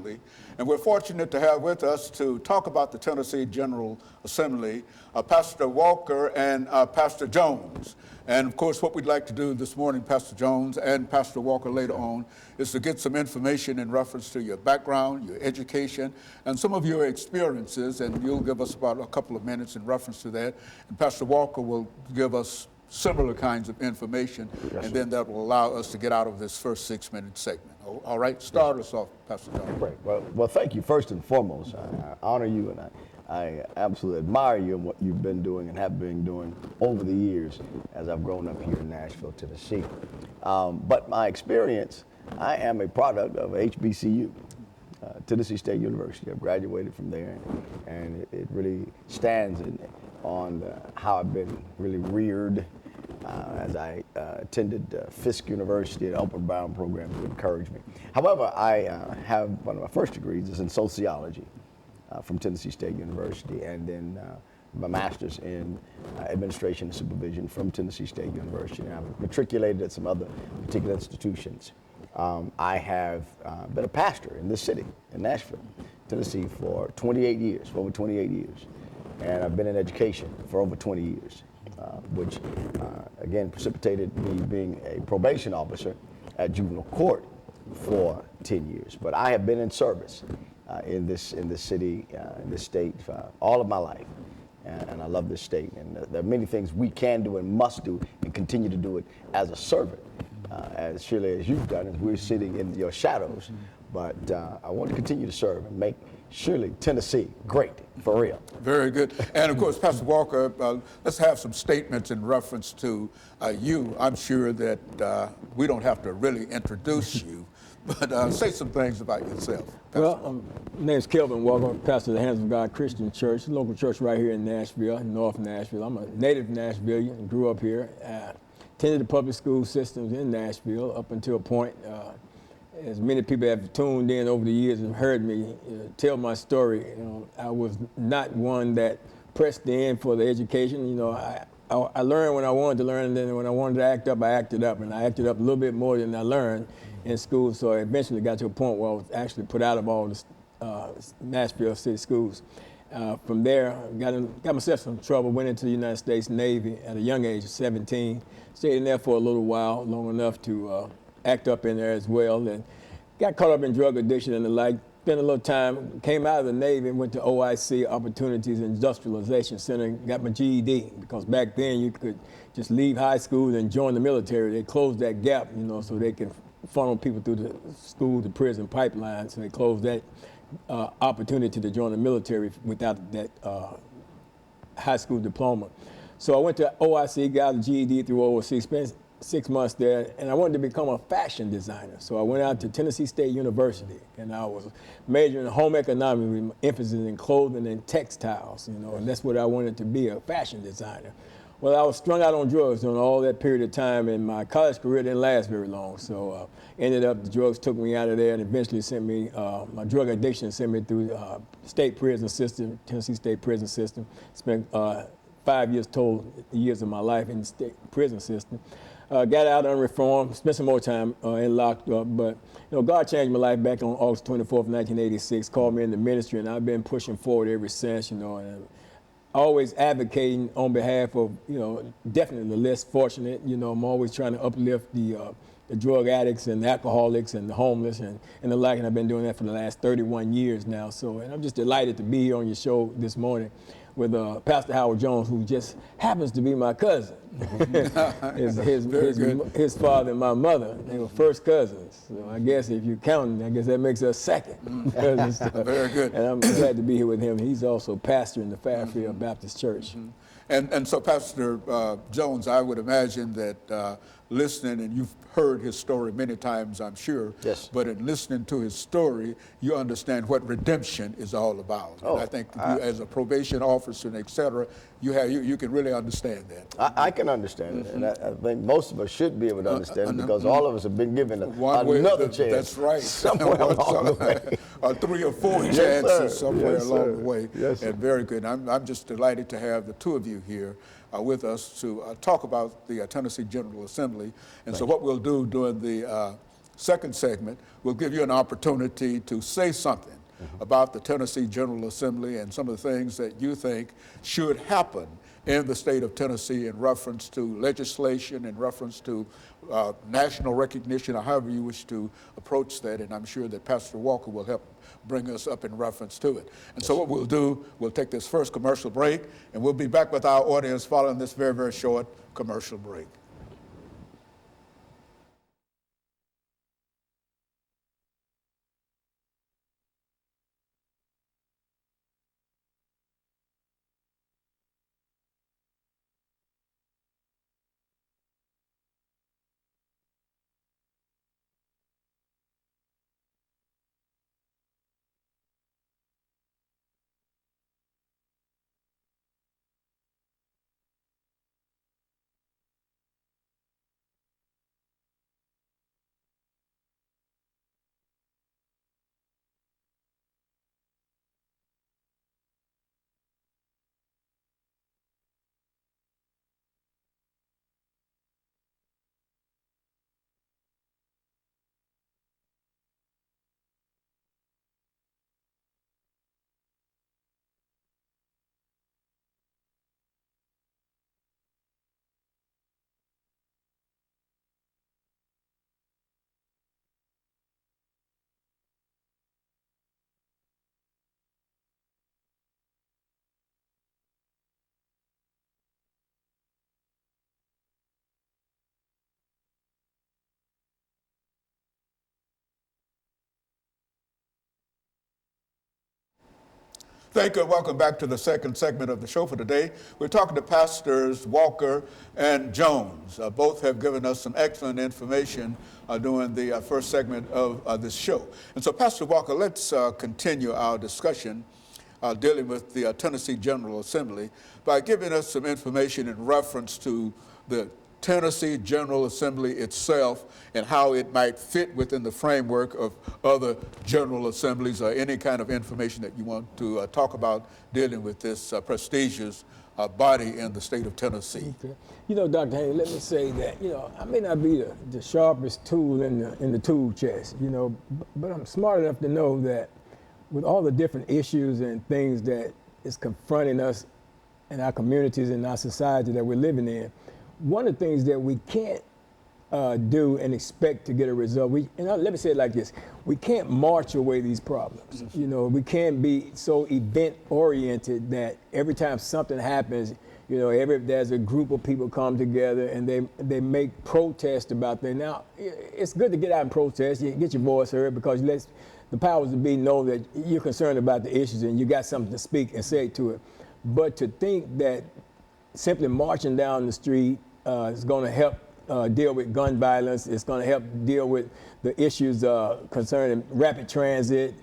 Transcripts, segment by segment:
Assembly. And we're fortunate to have with us to talk about the Tennessee General Assembly, Pastor Walker and Pastor Jones. And of course, what we'd like to do this morning, Pastor Jones and Pastor Walker later on, is to get some information in reference to your background, your education, and some of your experiences. And you'll give us about a couple of minutes in reference to that. And Pastor Walker will give us similar kinds of information, and then that will allow us to get out of this first 6-minute segment. All right, start us off, Pastor Jones. Great. Well, thank you first and foremost. I honor you, and I absolutely admire you and what you've been doing and have been doing over the years as I've grown up here in Nashville, Tennessee. But my experience, I am a product of HBCU, Tennessee State University. I've graduated from there, and it really stands on how I've been really reared as I attended Fisk University, an open bound program to encourage me. However, I have one of my first degrees is in sociology from Tennessee State University, and then my master's in administration and supervision from Tennessee State University. And I've matriculated at some other particular institutions. I have been a pastor in this city, in Nashville, Tennessee, for 28 years, for over 28 years. And I've been in education for over 20 years, which again precipitated me being a probation officer at juvenile court for 10 years. But I have been in service in this city, in this state, all of my life. And I love this state. And there are many things we can do and must do and continue to do it as a servant, as surely as you've done, as we're sitting in your shadows. But I want to continue to serve and make surely Tennessee great, for real. Very good. And of course, Pastor Walker, let's have some statements in reference to you. I'm sure that we don't have to really introduce you, but say some things about yourself. Pastor. Well, my name is KWalker, pastor of the Hands of God Christian Church, a local church right here in Nashville, North Nashville. I'm a native Nashvilleian and grew up here. Attended the public school systems in Nashville up until a point. As many people have tuned in over the years and heard me tell my story, I was not one that pressed in for the education. I learned when I wanted to learn, and then when I wanted to act up, I acted up. And I acted up a little bit more than I learned in school, so I eventually got to a point where I was actually put out of all the Nashville city schools. From there, got myself in some trouble, went into the United States Navy at a young age of 17, stayed in there for a little while, long enough to act up in there as well, and got caught up in drug addiction and the like. Spent a little time, came out of the Navy and went to OIC, Opportunities Industrialization Center, got my GED, because back then you could just leave high school and join the military. They closed that gap, so they can funnel people through the school to prison pipeline, so they closed that opportunity to join the military without that high school diploma. So I went to OIC, got a GED through OIC, spent 6 months there, and I wanted to become a fashion designer. So I went out to Tennessee State University, and I was majoring in home economics with emphasis in clothing and textiles, and that's what I wanted to be, a fashion designer. Well, I was strung out on drugs during all that period of time, and my college career didn't last very long. So ended up, the drugs took me out of there and eventually sent me, my drug addiction sent me through state prison system, Tennessee State prison system. Spent 5 years total years of my life in the state prison system. Got out unreformed, spent some more time in locked up, but God changed my life back on August 24th, 1986, called me in the ministry, and I've been pushing forward ever since, and always advocating on behalf of, definitely the less fortunate. I'm always trying to uplift the drug addicts and the alcoholics and the homeless and the like, and I've been doing that for the last 31 years now. So, and I'm just delighted to be here on your show this morning with Pastor RJones, who just happens to be my cousin. his father and my mother, they were first cousins. So I guess if you're counting, I guess that makes us second cousins. Very good. And I'm glad to be here with him. He's also pastor in the Fairfield Baptist Church. And so, Pastor Jones, I would imagine that listening, and you've heard his story many times, I'm sure. Yes. But in listening to his story, you understand what redemption is all about. Oh, and I think you, as a probation officer and et cetera, you can really understand that. I can understand it, and I think most of us should be able to understand it, because all of us have been given another chance. That's right. Somewhere along the way. Or 3 or 4 chances Yes, somewhere along sir. the way. Yes, sir. And very good. I'm just delighted to have the two of you here with us to talk about the Tennessee General Assembly. And so what we'll do during the second segment, we'll give you an opportunity to say something about the Tennessee General Assembly and some of the things that you think should happen in the state of Tennessee in reference to legislation, in reference to national recognition, or however you wish to approach that. And I'm sure that Pastor Walker will help bring us up in reference to it. And so what we'll do, we'll take this first commercial break, and we'll be back with our audience following this very, very short commercial break. Thank you and welcome back to the second segment of the show for today. We're talking to Pastors Walker and Jones. Both have given us some excellent information during the first segment of this show. And so, Pastor Walker, let's continue our discussion dealing with the Tennessee General Assembly by giving us some information in reference to the Tennessee General Assembly itself and how it might fit within the framework of other General Assemblies, or any kind of information that you want to talk about dealing with this prestigious body in the state of Tennessee. Okay. You know, Dr. Haney, let me say that, I may not be the sharpest tool in the tool chest, but I'm smart enough to know that with all the different issues and things that is confronting us in our communities and our society that we're living in, one of the things that we can't do and expect to get a result, let me say it like this: we can't march away these problems. We can't be so event-oriented that every time something happens, there's a group of people come together and they make protest about that. Now, it's good to get out and protest, you get your voice heard, because the powers that be know that you're concerned about the issues and you got something to speak and say to it. But to think that simply marching down the street is going to help deal with gun violence, it's going to help deal with the issues concerning rapid transit,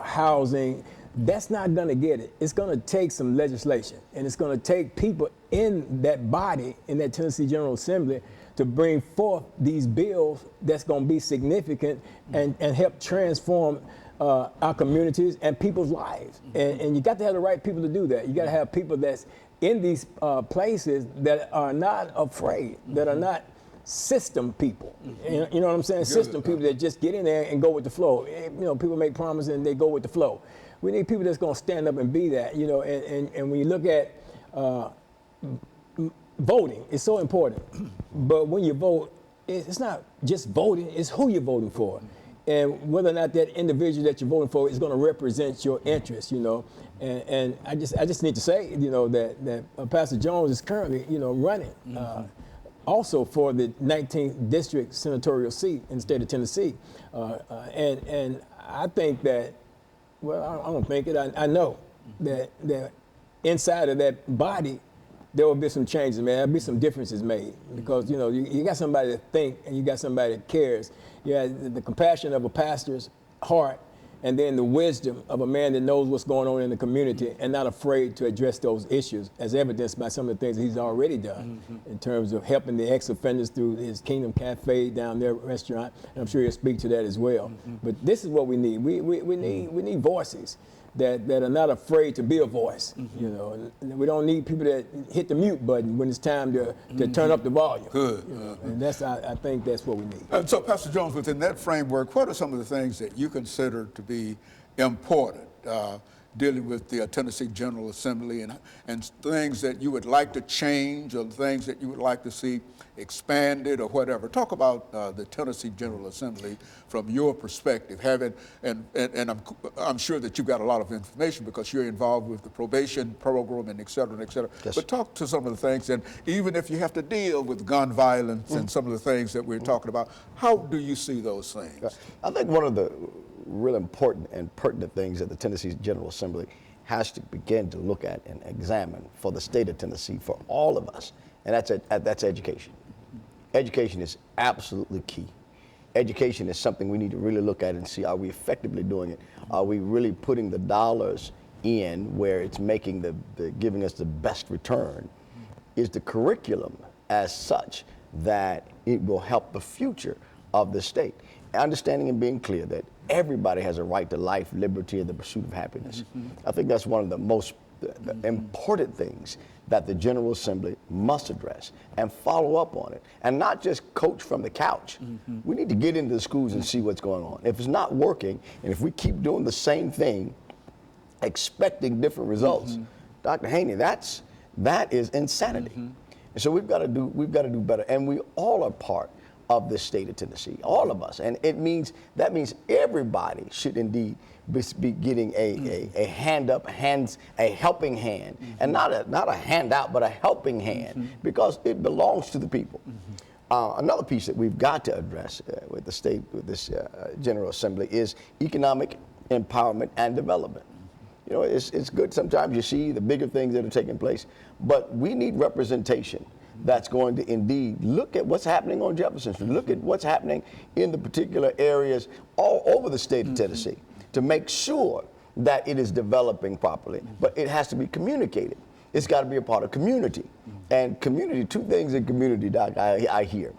housing, that's not going to get it. It's going to take some legislation, and it's going to take people in that body, in that Tennessee General Assembly, to bring forth these bills that's going to be significant and help transform our communities and people's lives. And you got to have the right people to do that. You got to have people that's in these places that are not afraid, that are not system people. You know what I'm saying? System people that just get in there and go with the flow. People make promises and they go with the flow. We need people that's going to stand up and be that, and when you look at voting, it's so important. But when you vote, it's not just voting, it's who you're voting for. And whether or not that individual that you're voting for is going to represent your interests, And I just need to say, that Pastor Jones is currently, running also for the 19th district senatorial seat in the state of Tennessee. And I think that, well, I don't think it, I know that inside of that body, there will be some changes, man. There'll be some differences made, because you got somebody that think and you got somebody that cares. Yeah, the compassion of a pastor's heart and then the wisdom of a man that knows what's going on in the community and not afraid to address those issues, as evidenced by some of the things that he's already done in terms of helping the ex-offenders through his Kingdom Cafe down there restaurant. And I'm sure he'll speak to that as well. But this is what we need. We need voices that are not afraid to be a voice. You know, we don't need people that hit the mute button when it's time to turn up the volume. Good. You know? And that's I think that's what we need. And so, Pastor Jones, within that framework, what are some of the things that you consider to be important dealing with the Tennessee General Assembly, and things that you would like to change, or things that you would like to see expanded, or whatever? Talk about the Tennessee General Assembly from your perspective. And I'm sure that you've got a lot of information because you're involved with the probation program and et cetera, and et cetera. Yes. But talk to some of the things, and even if you have to deal with gun violence and some of the things that we're talking about, how do you see those things? I think one of the real important and pertinent things that the Tennessee General Assembly has to begin to look at and examine for the state of Tennessee, for all of us, and that's education. Education is absolutely key. Education is something we need to really look at and see, are we effectively doing it? Are we really putting the dollars in where it's making giving us the best return? Is the curriculum as such that it will help the future of the state? Understanding and being clear that everybody has a right to life, liberty, and the pursuit of happiness. I think that's one of the most important things that the General Assembly must address and follow up on it, and not just coach from the couch. We need to get into the schools and see what's going on. If it's not working, and if we keep doing the same thing, expecting different results, Dr. Haney, that is insanity. And so we've got to do better, and we all are part of the state of Tennessee, all of us, and that means everybody should indeed be getting a helping hand, and not a handout, but a helping hand, because it belongs to the people. Another piece that we've got to address with this General Assembly is economic empowerment and development. You know, it's good sometimes you see the bigger things that are taking place, but we need representation that's going to indeed look at what's happening on Jefferson Street, look at what's happening in the particular areas all over the state of Tennessee, to make sure that it is developing properly. But it has to be communicated. It's got to be a part of community. And community, two things in community, Doc, I hear.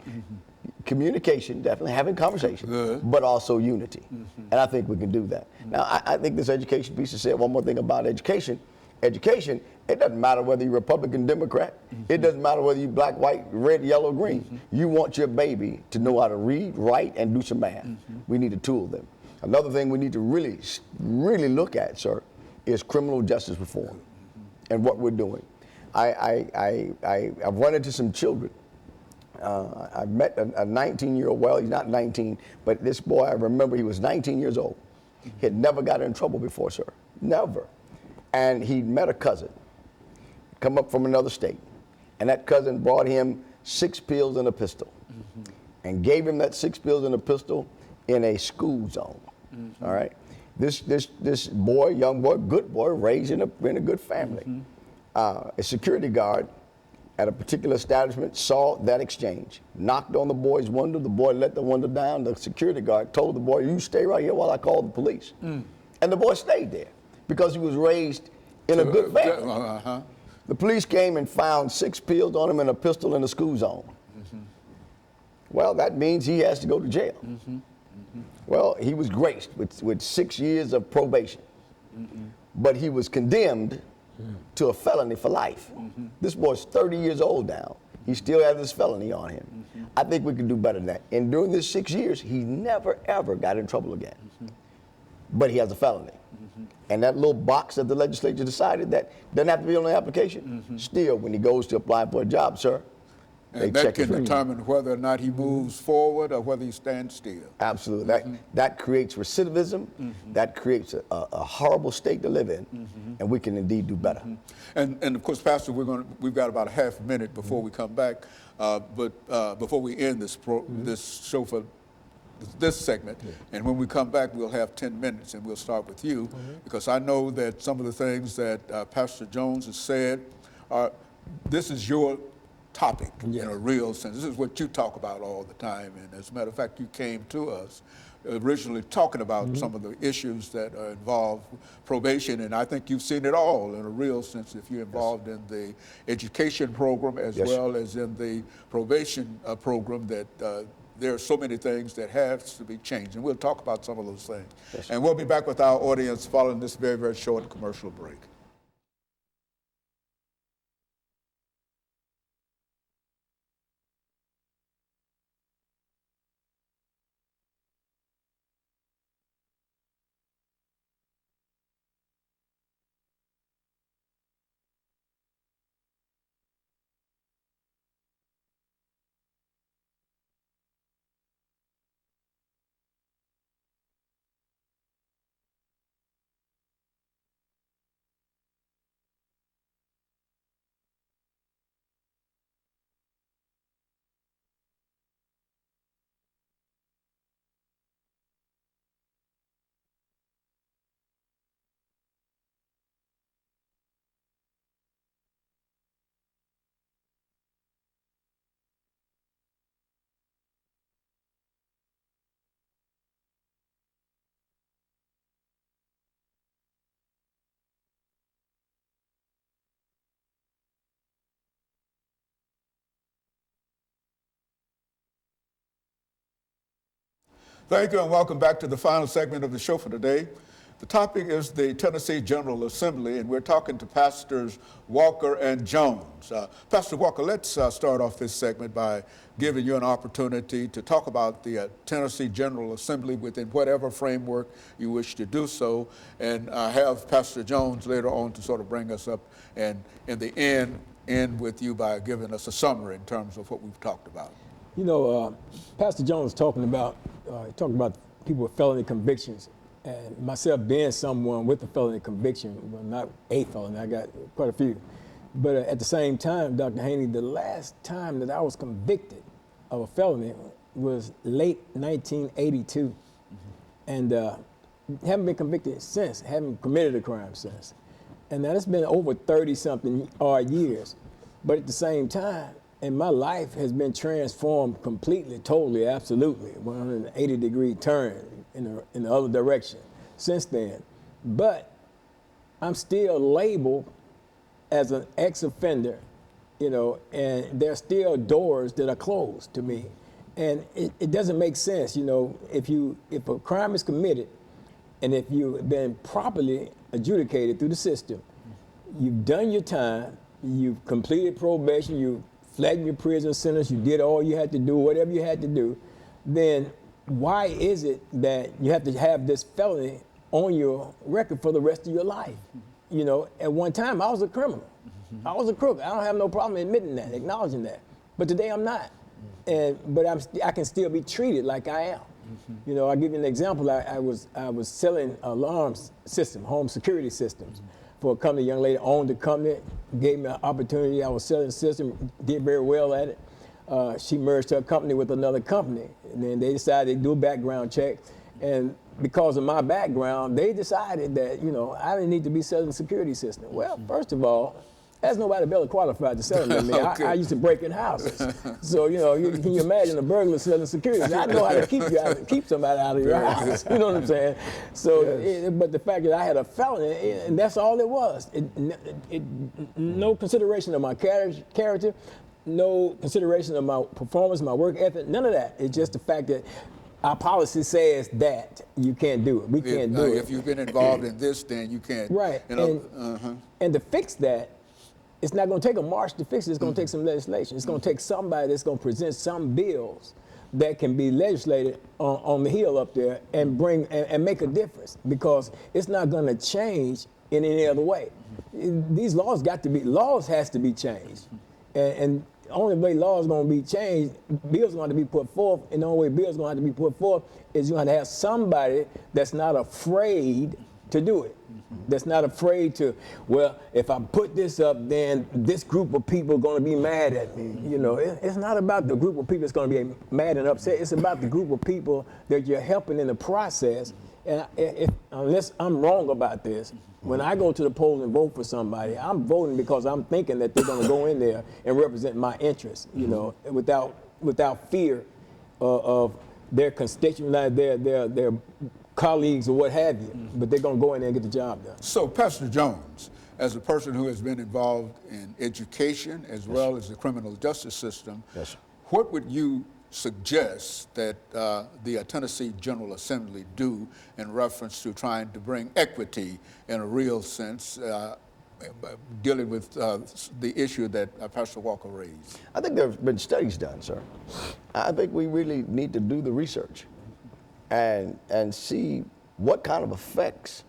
Communication, definitely having conversation, but also unity. And I think we can do that. Now, I think this education piece has said one more thing about education. Education, it doesn't matter whether you're Republican, Democrat. It doesn't matter whether you're black, white, red, yellow, green. You want your baby to know how to read, write, and do some math. We need to tool them. Another thing we need to really look at, sir, is criminal justice reform and what we're doing. I've run into some children. I've met a 19-year-old, well, he's not 19, but this boy, I remember he was 19 years old. He had never got in trouble before, sir, never. And he met a cousin, come up from another state, and that cousin brought him 6 pills and a pistol, and gave him that 6 pills and a pistol in a school zone. All right, this boy, young boy, good boy, raised in a good family. A security guard at a particular establishment saw that exchange, knocked on the boy's window. The boy let the window down. The security guard told the boy, "You stay right here while I call the police." And the boy stayed there, because he was raised in a good family. The police came and found 6 pills on him and a pistol in the school zone. Well, that means he has to go to jail. Well, he was graced with 6 years of probation, but he was condemned to a felony for life. This boy's 30 years old now. He still has this felony on him. I think we can do better than that. And during this 6 years, he never, ever got in trouble again. But he has a felony. And that little box that the legislature decided that doesn't have to be on the application, still, when he goes to apply for a job, sir, and that can determine whether or not he moves forward or whether he stands still. Absolutely. That creates recidivism. That creates a horrible state to live in, and we can indeed do better. And of course, Pastor, we've got about a half a minute before we come back, but before we end this show for this segment, and when we come back, we'll have 10 minutes, and we'll start with you, because I know that some of the things that Pastor Jones has said this is your topic in a real sense. This is what you talk about all the time, and as a matter of fact, you came to us originally talking about some of the issues that involve probation, and I think you've seen it all in a real sense if you're involved in the education program as well as in the probation program, that there are so many things that have to be changed, and we'll talk about some of those things. And we'll be back with our audience following this very, very short commercial break. Thank you and welcome back to the final segment of the show for today. The topic is the Tennessee General Assembly, and we're talking to Pastors Walker and Jones. Pastor Walker, let's start off this segment by giving you an opportunity to talk about the Tennessee General Assembly within whatever framework you wish to do so, and have Pastor Jones later on to sort of bring us up and in the end with you by giving us a summary in terms of what we've talked about. You know, Pastor Jones talking about people with felony convictions, and myself being someone with a felony conviction. Well, not a felony, I got quite a few. But at the same time, Dr. Haney, the last time that I was convicted of a felony was late 1982. And haven't been convicted since, haven't committed a crime since. And now it's been over 30-something odd years. But at the same time, and my life has been transformed completely, totally, absolutely, 180-degree turn in the other direction since then. But I'm still labeled as an ex-offender, you know, and there are still doors that are closed to me. And it doesn't make sense, you know, if a crime is committed and if you've been properly adjudicated through the system, you've done your time, you've completed probation, you flattened your prison sentence, you did all you had to do, whatever you had to do, then why is it that you have to have this felony on your record for the rest of your life? You know, at one time I was a criminal. I was a crook. I don't have no problem admitting that, acknowledging that. But today I'm not. But I can still be treated like I am. You know, I'll give you an example. I was selling alarm system, home security systems for a company. A young lady owned the company, gave me an opportunity. I was selling the system, did very well at it. She merged her company with another company, and then they decided to do a background check. And because of my background, they decided that, you know, I didn't need to be selling security system. Well, first of all, there's nobody better qualified to sell them than me. Okay. I used to break in houses. So, you know, can you imagine a burglar selling security? I know how to keep somebody out of your house. You know what I'm saying? So, yes. But the fact that I had a felony, and that's all it was. No consideration of my character, no consideration of my performance, my work ethic, none of that. It's just the fact that our policy says that you can't do it. We can't do it. If you've been involved in this, then you can't. Right. You know, and to fix that, it's not going to take a march to fix it. It's going to take some legislation. It's going to take somebody that's going to present some bills that can be legislated on the Hill up there and bring and make a difference, because it's not going to change in any other way. These laws has to be changed. And the only way laws are going to be changed, bills are going to be put forth, and the only way bills are going to have to be put forth is you're going to have somebody that's not afraid to do it. That's not afraid to, well, if I put this up, then this group of people are going to be mad at me. You know, it's not about the group of people that's going to be mad and upset. It's about the group of people that you're helping in the process. And unless I'm wrong about this, when I go to the polls and vote for somebody, I'm voting because I'm thinking that they're going to go in there and represent my interests, you know, without fear of their constituents, like their colleagues or what have you, but they're going to go in there and get the job done. So, Pastor Jones, as a person who has been involved in education as well as the criminal justice system, Yes, sir. what would you suggest that the Tennessee General Assembly do in reference to trying to bring equity in a real sense, dealing with the issue that Pastor Walker raised? I think there have been studies done, sir. I think we really need to do the research and see what kind of effects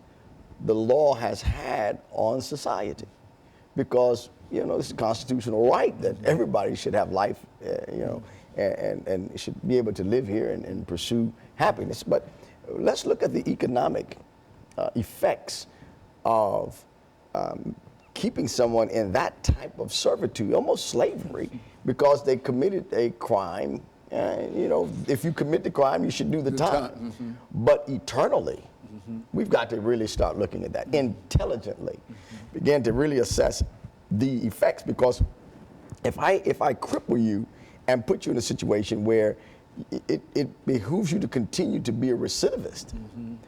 the law has had on society. Because, you know, it's a constitutional right that everybody should have life, you know, and should be able to live here and pursue happiness. But let's look at the economic effects of keeping someone in that type of servitude, almost slavery, because they committed a crime. You know, if you commit the crime, you should do the time. But eternally, we've got to really start looking at that intelligently, begin to really assess the effects. Because if I cripple you and put you in a situation where it behooves you to continue to be a recidivist,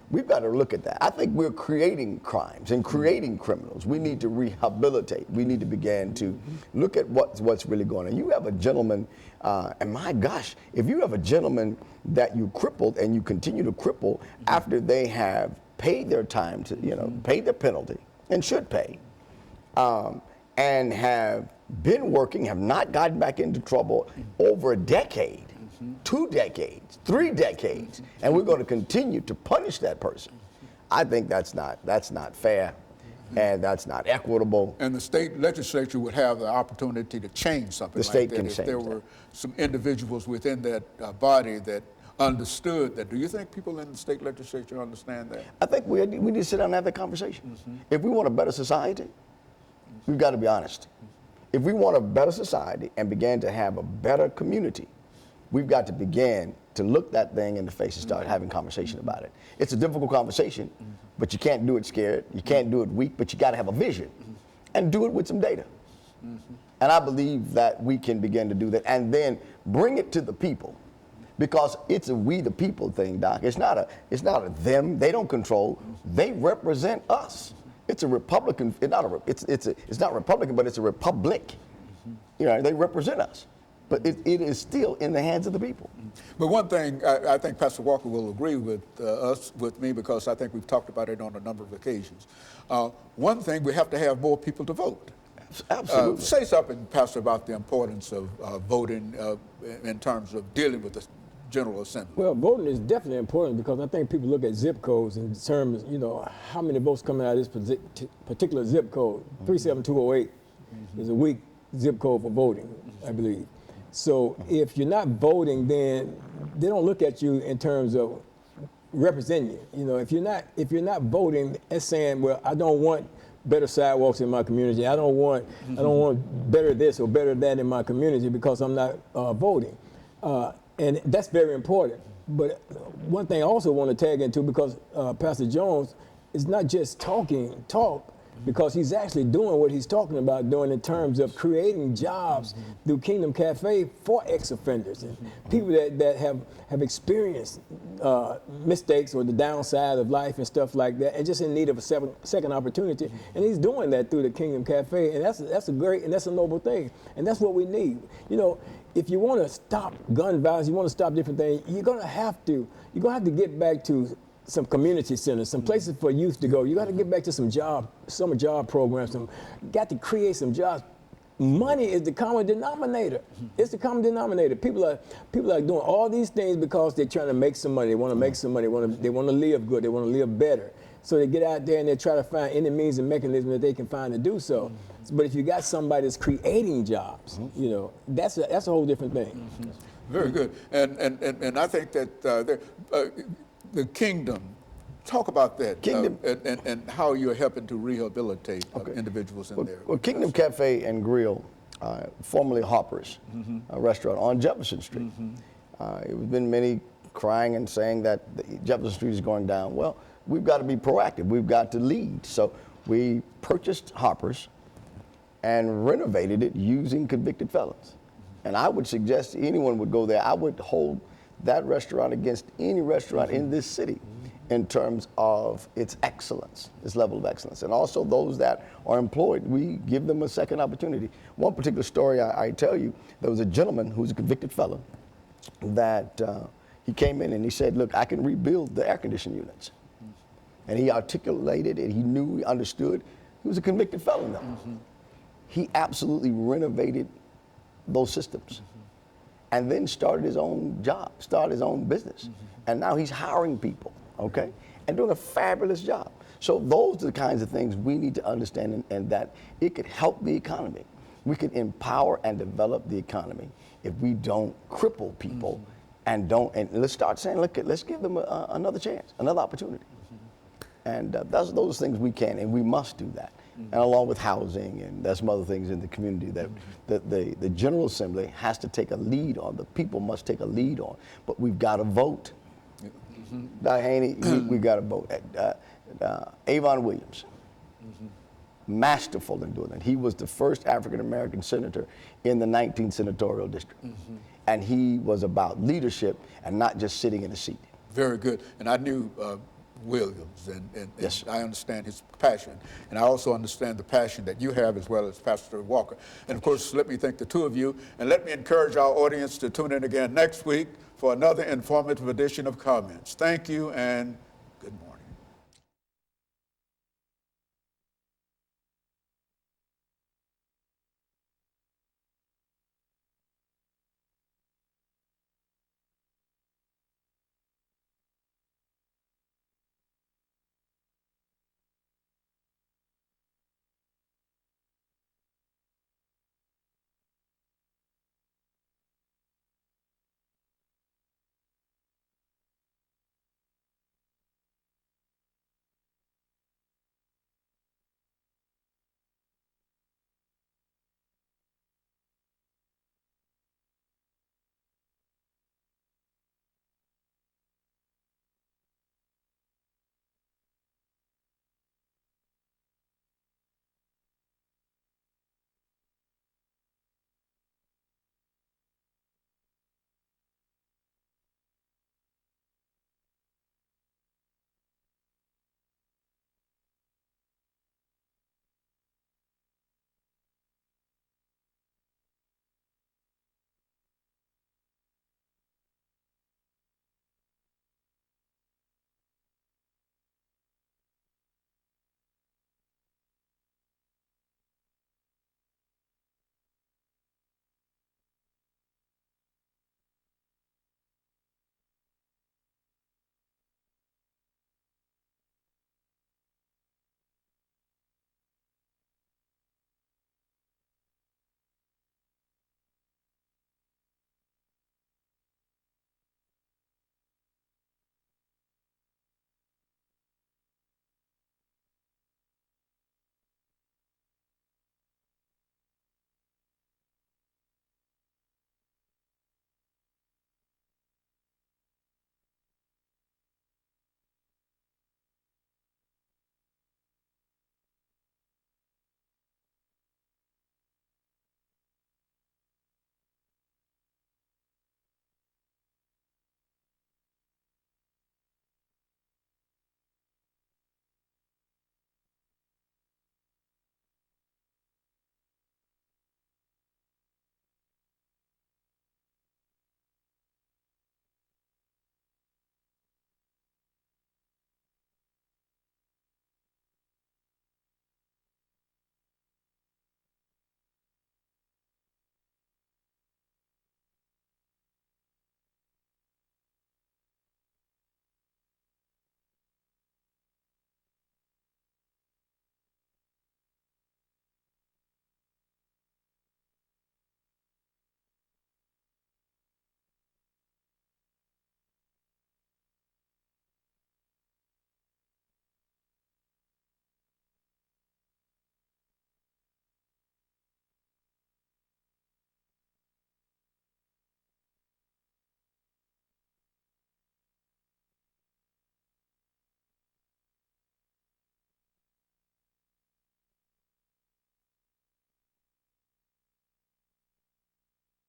we've got to look at that. I think we're creating crimes and creating criminals. We need to rehabilitate. We need to begin to look at what's really going on. You have a gentleman, and my gosh, if you have a gentleman that you crippled and you continue to cripple after they have paid their time, to, you know, paid their penalty and should pay, and have been working, have not gotten back into trouble over a decade, 2 decades, 3 decades, and we're going to continue to punish that person. I think that's not fair, and that's not equitable. And the state legislature would have the opportunity to change something The state like can that if change there that. were some individuals within that body that understood that. Do you think people in the state legislature understand that? I think we need to sit down and have that conversation. If we want a better society, we've got to be honest. If we want a better society and begin to have a better community, we've got to begin to look that thing in the face and start having conversation about it. It's a difficult conversation, but you can't do it scared. You can't do it weak, but you got to have a vision and do it with some data. And I believe that we can begin to do that and then bring it to the people, because it's a we the people thing, Doc. It's not a them. They don't control. They represent us. It's a Republican. It's not Republican, but it's a republic. You know, they represent us. But it is still in the hands of the people. But one thing, I think Pastor Walker will agree with me, because I think we've talked about it on a number of occasions. One thing, we have to have more people to vote. Absolutely. Say something, Pastor, about the importance of voting in terms of dealing with the General Assembly. Well, voting is definitely important, because I think people look at zip codes in terms, you know, how many votes coming out of this particular zip code. 37208 is a weak zip code for voting, I believe. So if you're not voting, then they don't look at you in terms of representing you. You know, if you're not voting, it's saying, well, I don't want better sidewalks in my community. I don't want better this or better that in my community, because I'm not voting. And that's very important. But one thing I also want to tag into, because Pastor Jones is not just talk, because he's actually doing what he's talking about doing in terms of creating jobs through Kingdom Cafe for ex-offenders and people that have experienced mistakes or the downside of life and stuff like that, and just in need of a second opportunity. And he's doing that through the Kingdom Cafe, and that's a great and that's a noble thing, and that's what we need. You know, if you want to stop gun violence, you want to stop different things, you're gonna have to get back to some community centers, some places for youth to go. You got to get back to some summer job programs. Got to create some jobs. Money is the common denominator. It's the common denominator. People are doing all these things because they're trying to make some money. They want to make some money. They want to live good. They want to live better. So they get out there and they try to find any means and mechanism that they can find to do so. But if you got somebody that's creating jobs, you know, that's a whole different thing. Very good. And I think that the kingdom, talk about that, Kingdom. And how you're helping to rehabilitate individuals in there. Well, Kingdom Cafe and Grill, formerly Harper's, a restaurant on Jefferson Street. There have been many crying and saying that Jefferson Street is going down. Well, we've got to be proactive. We've got to lead. So we purchased Harper's and renovated it using convicted felons. And I would suggest anyone would go there. I would hold that restaurant against any restaurant in this city in terms of its excellence, its level of excellence. And also those that are employed, we give them a second opportunity. One particular story I tell you, there was a gentleman who's a convicted felon that he came in and he said, look, I can rebuild the air conditioning units. And he articulated it, he knew, he understood. He was a convicted felon though. He absolutely renovated those systems and then started his own job, started his own business. And now he's hiring people, okay? And doing a fabulous job. So those are the kinds of things we need to understand, and that it could help the economy. We can empower and develop the economy if we don't cripple people and let's start saying, look, let's give them another chance, another opportunity. And those things we can and we must do that. And along with housing and there's some other things in the community that the General Assembly has to take a lead on. The people must take a lead on. But we've got to vote. Haney, we've got to vote. Avon Williams, masterful in doing that. He was the first African-American senator in the 19th senatorial district. And he was about leadership and not just sitting in a seat. Very good. And I knew Williams, and Yes. I understand his passion. And I also understand the passion that you have as well as Pastor Walker. And of course, let me thank the two of you, and let me encourage our audience to tune in again next week for another informative edition of Comments. Thank you and